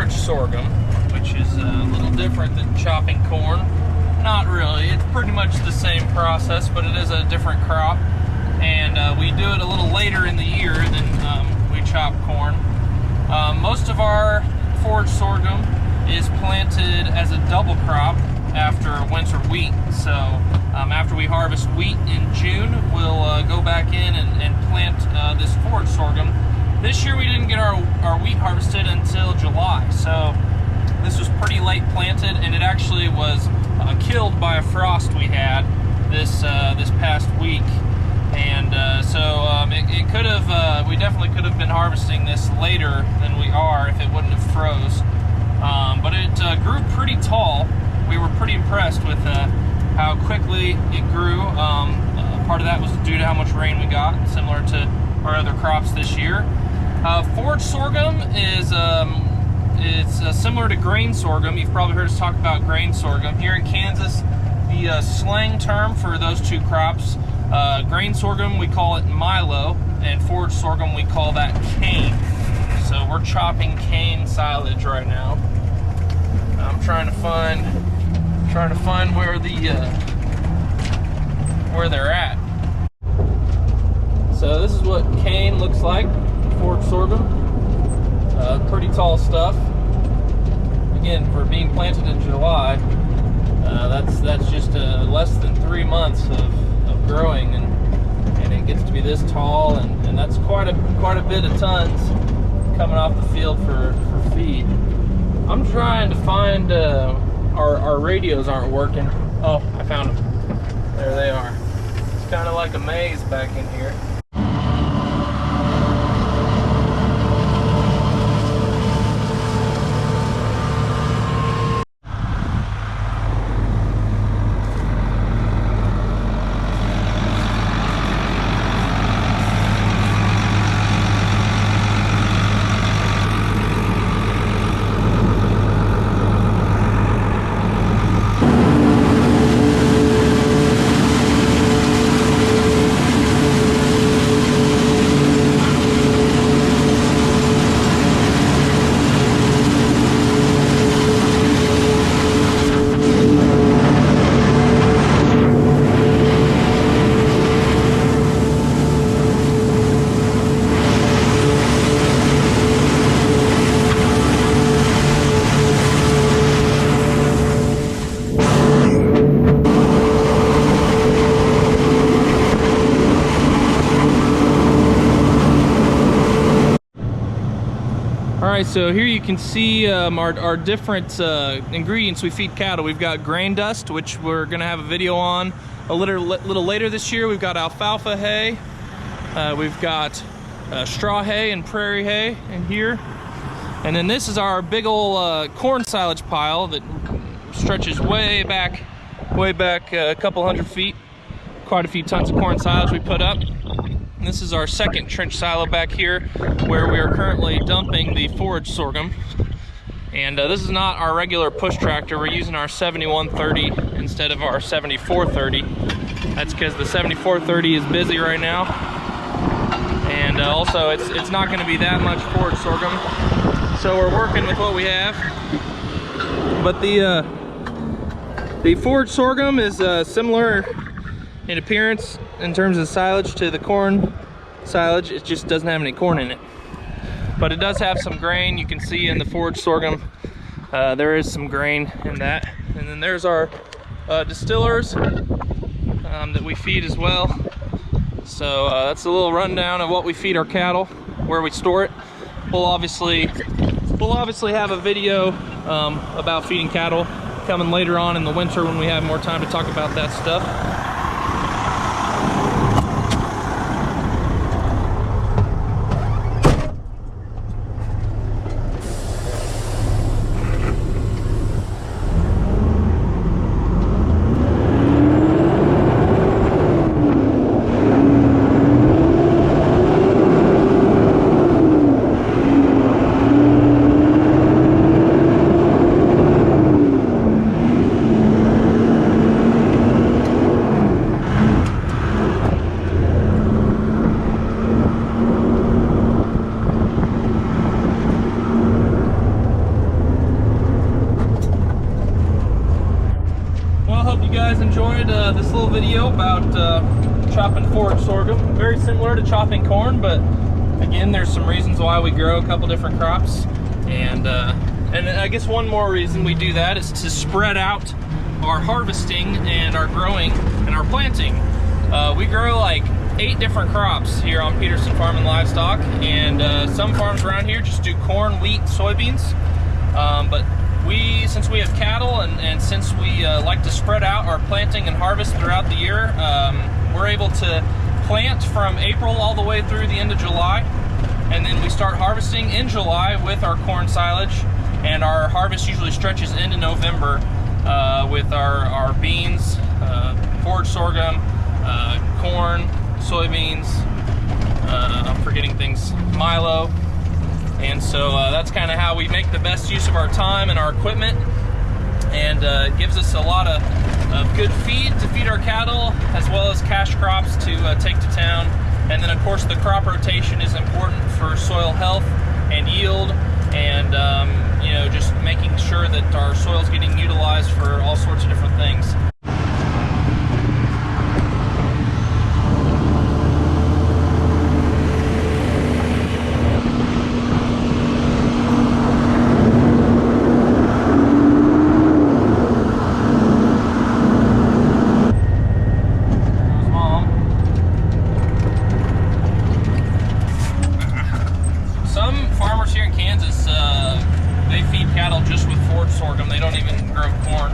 forage sorghum, which is a little different than chopping corn. Not really, it's pretty much the same process, but it is a different crop. And we do it a little later in the year than we chop corn. Most of our forage sorghum is planted as a double crop after winter wheat. So after we harvest wheat in June, we'll go back in and plant this forage sorghum. This year we didn't get our wheat harvested until July, so this was pretty late planted, and it actually was killed by a frost we had this past week. And it could have, we definitely could have been harvesting this later than we are if it wouldn't have froze. But it grew pretty tall. We were pretty impressed with how quickly it grew. Part of that was due to how much rain we got, similar to our other crops this year. Forage sorghum is it's similar to grain sorghum. You've probably heard us talk about grain sorghum. Here in Kansas, the slang term for those two crops, grain sorghum, we call it milo, and forage sorghum, we call that cane. So we're chopping cane silage right now. I'm trying to find where they're at. So this is what cane looks like, forage sorghum. Pretty tall stuff. Again, for being planted in July, that's just less than 3 months of growing, and it gets to be this tall, and that's quite a bit of tons coming off the field for feed. I'm trying to find our radios aren't working. Oh, I found them. There they are. It's kind of like a maze back in here. Alright, so here you can see our different ingredients we feed cattle. We've got grain dust, which we're going to have a video on a little later this year. We've got alfalfa hay. We've got straw hay and prairie hay in here. And then this is our big old corn silage pile that stretches way back a couple hundred feet. Quite a few tons of corn silage we put up. And this is our second trench silo back here, where we are currently dumping the forage sorghum. And this is not our regular push tractor. We're using our 7130 instead of our 7430. That's because the 7430 is busy right now. And also it's not going to be that much forage sorghum. So we're working with what we have. But the forage sorghum is similar in appearance in terms of silage to the corn silage. It just doesn't have any corn in it, but it does have some grain. You can see in the forage sorghum there is some grain in that. And then there's our distillers that we feed as well. So that's a little rundown of what we feed our cattle, where we store it. We'll obviously have a video about feeding cattle coming later on in the winter when we have more time to talk about that stuff. enjoyed this little video about chopping forage sorghum. Very similar to chopping corn, but again, there's some reasons why we grow a couple different crops. And I guess one more reason we do that is to spread out our harvesting and our growing and our planting. We grow like 8 different crops here on Peterson Farm and Livestock, and some farms around here just do corn, wheat, soybeans. But since we have cattle and since we like to spread out our planting and harvest throughout the year, we're able to plant from April all the way through the end of July, and then we start harvesting in July with our corn silage, and our harvest usually stretches into November with our beans, forage sorghum, corn, soybeans, I'm forgetting things, milo. And so that's kind of how we make the best use of our time and our equipment, and it gives us a lot of good feed to feed our cattle, as well as cash crops to take to town. And then of course the crop rotation is important for soil health and yield, and you know, just making sure that our soil is getting utilized for all sorts of different things. Just with forage sorghum. They don't even grow corn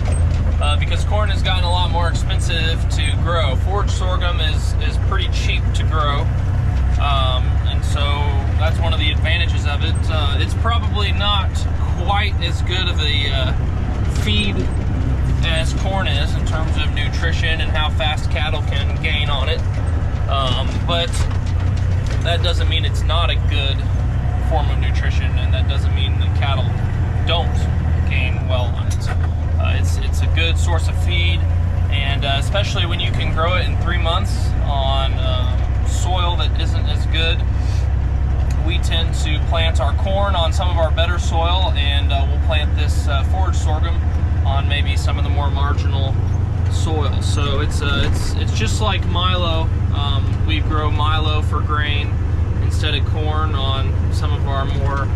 because corn has gotten a lot more expensive to grow. Forage sorghum is pretty cheap to grow, and so that's one of the advantages of it. It's probably not quite as good of a feed as corn is in terms of nutrition and how fast cattle can gain on it, but that doesn't mean it's not a good form of nutrition, and that doesn't mean the cattle don't gain well on it. It's a good source of feed, and especially when you can grow it in 3 months on soil that isn't as good. We tend to plant our corn on some of our better soil, and we'll plant this forage sorghum on maybe some of the more marginal soil. So it's just like milo. We grow milo for grain instead of corn on some of our more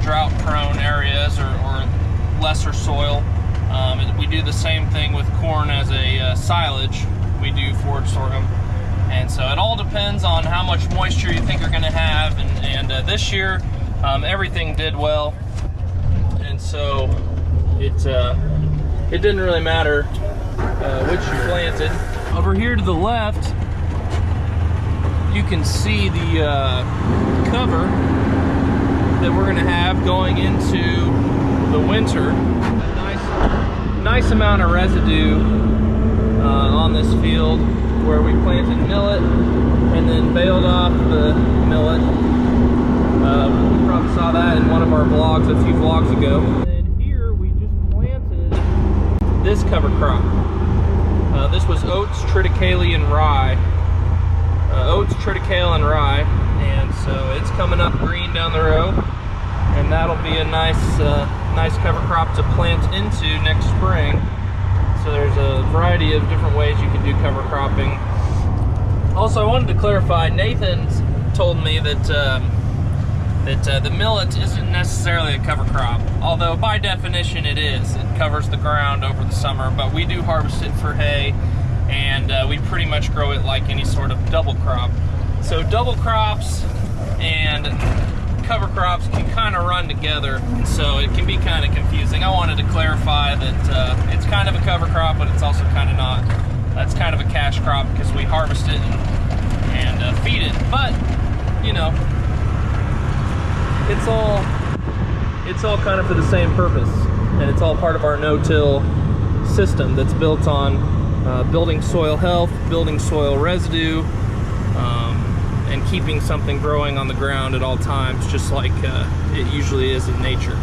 drought-prone areas or lesser soil. We do the same thing with corn as a silage. We do forage sorghum, and so it all depends on how much moisture you think you're going to have. And this year, everything did well, and so it didn't really matter which you planted. Over here to the left, you can see the cover that we're going to have going into the winter. A nice amount of residue on this field where we planted millet and then baled off the millet. You probably saw that in one of our vlogs a few vlogs ago. And here we just planted this cover crop. This was oats, triticale, and rye. Oats, triticale, and rye. And so it's coming up green down the row, and that'll be a nice cover crop to plant into next spring. So there's a variety of different ways you can do cover cropping. Also, I wanted to clarify, Nathan told me that the millet isn't necessarily a cover crop, although by definition it is. It covers the ground over the summer, but we do harvest it for hay, and we pretty much grow it like any sort of double crop. So double crops and cover crops can kind of run together, so it can be kind of confusing. I wanted to clarify that it's kind of a cover crop, but it's also kind of not. That's kind of a cash crop because we harvest it and feed it. But you know, it's all kind of for the same purpose, and it's all part of our no-till system that's built on building soil health, building soil residue, and keeping something growing on the ground at all times, just like it usually is in nature.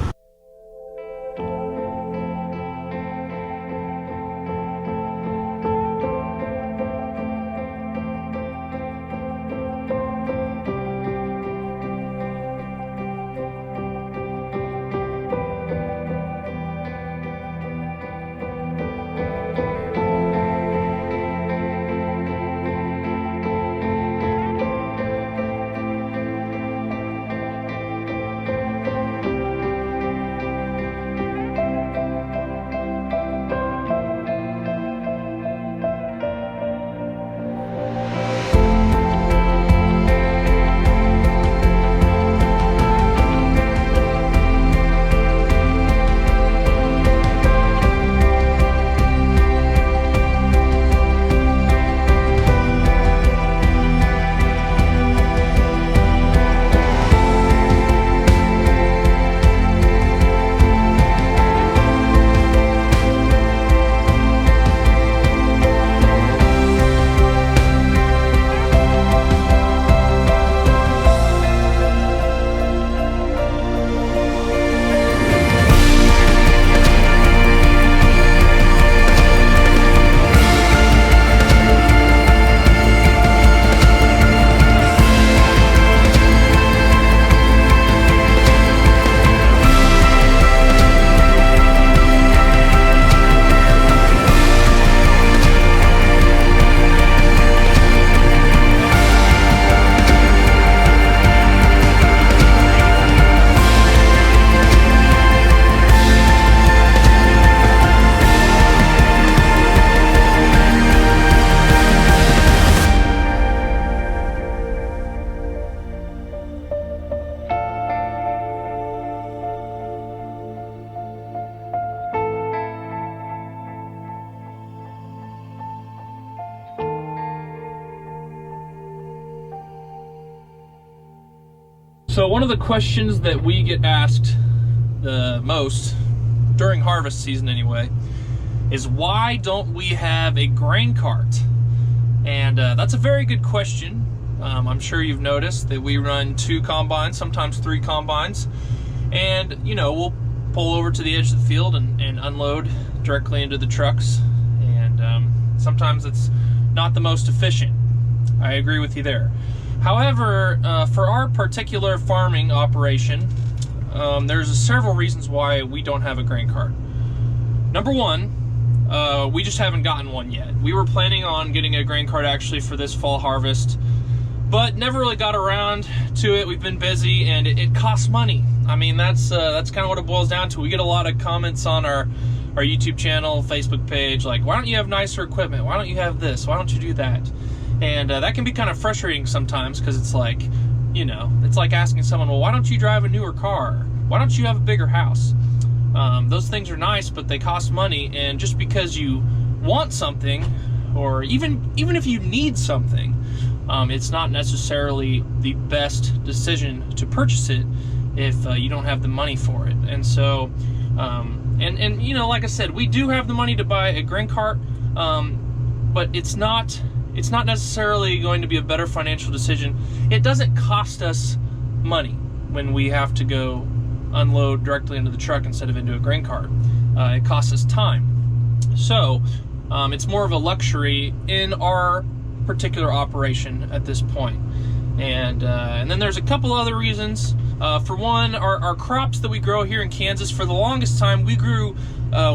So one of the questions that we get asked the most during harvest season anyway is, why don't we have a grain cart? And that's a very good question. I'm sure you've noticed that we run 2 combines, sometimes 3 combines, and you know, we'll pull over to the edge of the field and unload directly into the trucks, and sometimes it's not the most efficient. I agree with you there. However, for our particular farming operation, there's several reasons why we don't have a grain cart. Number one, we just haven't gotten one yet. We were planning on getting a grain cart actually for this fall harvest, but never really got around to it. We've been busy, and it costs money. I mean, that's kind of what it boils down to. We get a lot of comments on our YouTube channel, Facebook page, like, why don't you have nicer equipment? Why don't you have this? Why don't you do that? And that can be kind of frustrating sometimes, because it's like, you know, it's like asking someone, well, why don't you drive a newer car? Why don't you have a bigger house? Those things are nice, but they cost money, and just because you want something, or even if you need something, it's not necessarily the best decision to purchase it if you don't have the money for it. And so, and you know, like I said, we do have the money to buy a grain cart, but it's not necessarily going to be a better financial decision. It doesn't cost us money when we have to go unload directly into the truck instead of into a grain cart. It costs us time. So it's more of a luxury in our particular operation at this point. And then there's a couple other reasons. For one, our crops that we grow here in Kansas, for the longest time we grew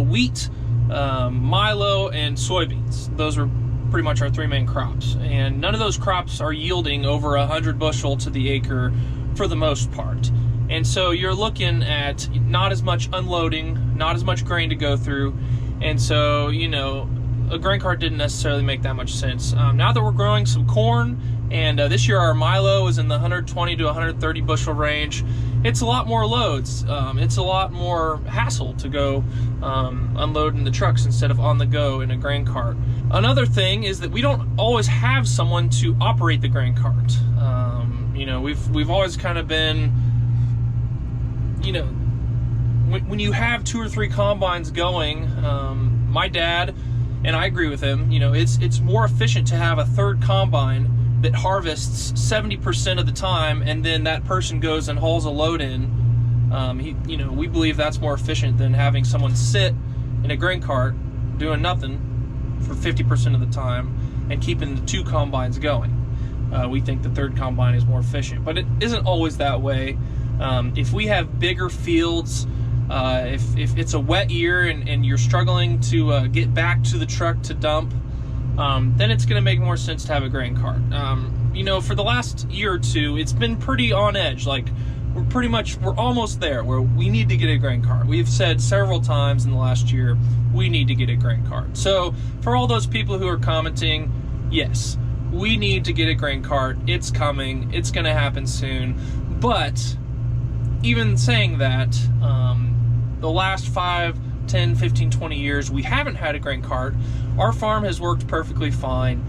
wheat, milo, and soybeans. Those are pretty much our 3 main crops, and none of those crops are yielding over 100 bushel to the acre for the most part. And so you're looking at not as much unloading, not as much grain to go through, and so, you know, a grain cart didn't necessarily make that much sense. Now that we're growing some corn, and this year our milo is in the 120 to 130 bushel range, it's a lot more loads. It's a lot more hassle to go unload in the trucks instead of on the go in a grain cart. Another thing is that we don't always have someone to operate the grain cart. You know, we've always kind of been, you know, when you have 2 or 3 combines going, my dad, and I agree with him, you know, it's more efficient to have a 3rd combine that harvests 70% of the time, and then that person goes and hauls a load in. You know, we believe that's more efficient than having someone sit in a grain cart doing nothing for 50% of the time and keeping the 2 combines going. We think the 3rd combine is more efficient, but it isn't always that way. If we have bigger fields, if it's a wet year and you're struggling to get back to the truck to dump, then it's going to make more sense to have a grain cart. You know, for the last year or 2, it's been pretty on edge. Like, we're almost there where we need to get a grain cart. We've said several times in the last year, we need to get a grain cart. So for all those people who are commenting, yes, we need to get a grain cart. It's coming. It's going to happen soon. But even saying that, the last 5, 10, 15, 20 years, we haven't had a grain cart. Our farm has worked perfectly fine.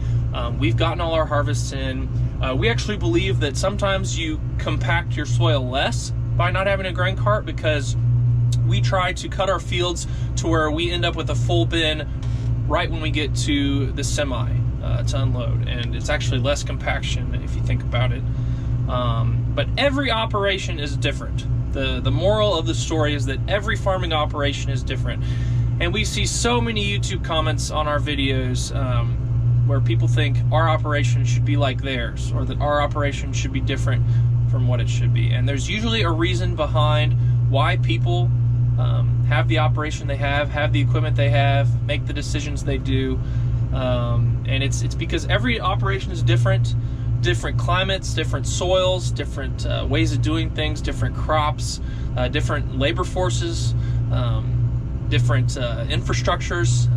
We've gotten all our harvests in. We actually believe that sometimes you compact your soil less by not having a grain cart, because we try to cut our fields to where we end up with a full bin right when we get to the semi to unload, and it's actually less compaction if you think about it. But every operation is different. The moral of the story is that every farming operation is different, and we see so many YouTube comments on our videos where people think our operation should be like theirs, or that our operation should be different from what it should be. And there's usually a reason behind why people have the operation they have the equipment they have, make the decisions they do, and it's because every operation is different. Different climates, different soils, different ways of doing things, different crops, different labor forces, different infrastructures.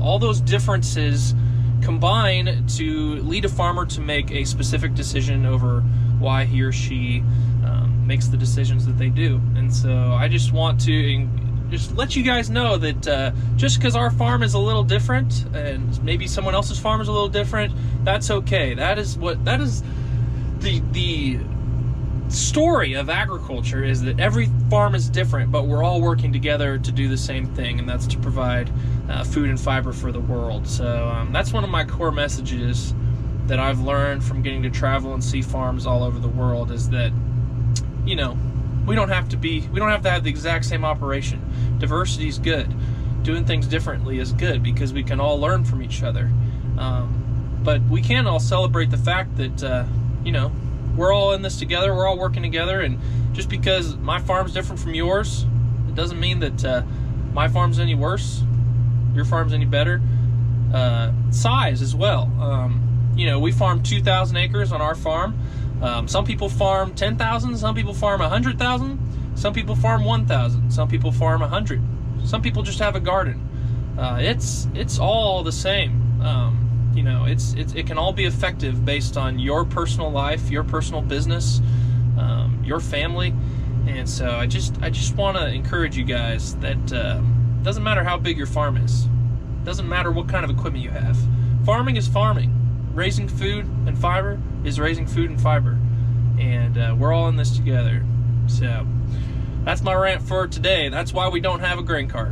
All those differences combine to lead a farmer to make a specific decision over why he or she makes the decisions that they do. And so I just want to just let you guys know that just because our farm is a little different, and maybe someone else's farm is a little different, that's okay. That is the story of agriculture is that every farm is different, but we're all working together to do the same thing, and that's to provide food and fiber for the world. So that's one of my core messages that I've learned from getting to travel and see farms all over the world, is that, you know, we don't have to have the exact same operation. Diversity is good. Doing things differently is good because we can all learn from each other. But we can all celebrate the fact that, you know, we're all in this together, we're all working together, and just because my farm's different from yours, it doesn't mean that my farm's any worse, your farm's any better. Size as well. You know, we farm 2,000 acres on our farm. Some people farm 10,000, some people farm 100,000, some people farm 1,000, some people farm 100, some people just have a garden. It's all the same. You know, it can all be effective based on your personal life, your personal business, your family. And so I just want to encourage you guys that doesn't matter how big your farm is, doesn't matter what kind of equipment you have. Farming is farming. Raising food and fiber is raising food and fiber, and we're all in this together. So that's my rant for today. That's why we don't have a grain cart.